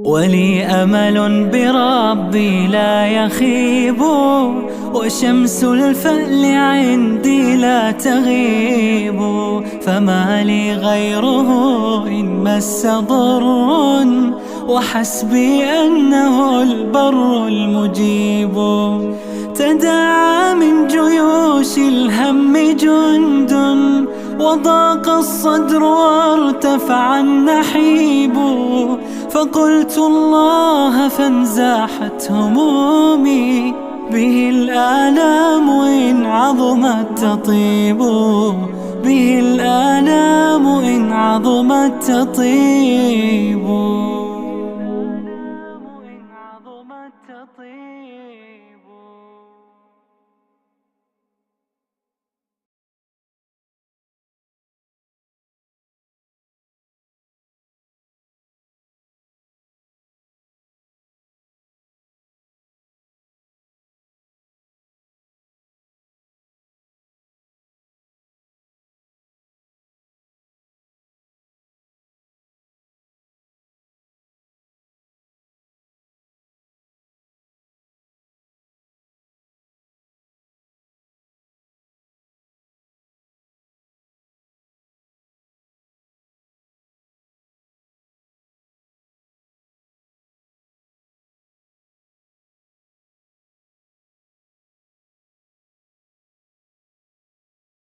ولي أمل بربي لا يخيب، وشمس الفأل عندي لا تغيب، فما لي غيره إن مس ضر، وحسبي أنه البر المجيب. تداعى من جيوش الهم جند، وضاق الصدر وارتفع النحيب، فقلت الله فانزاحت همومي، به الآلام إن عظمت تطيب، به الآلام إن عظمت تطيب.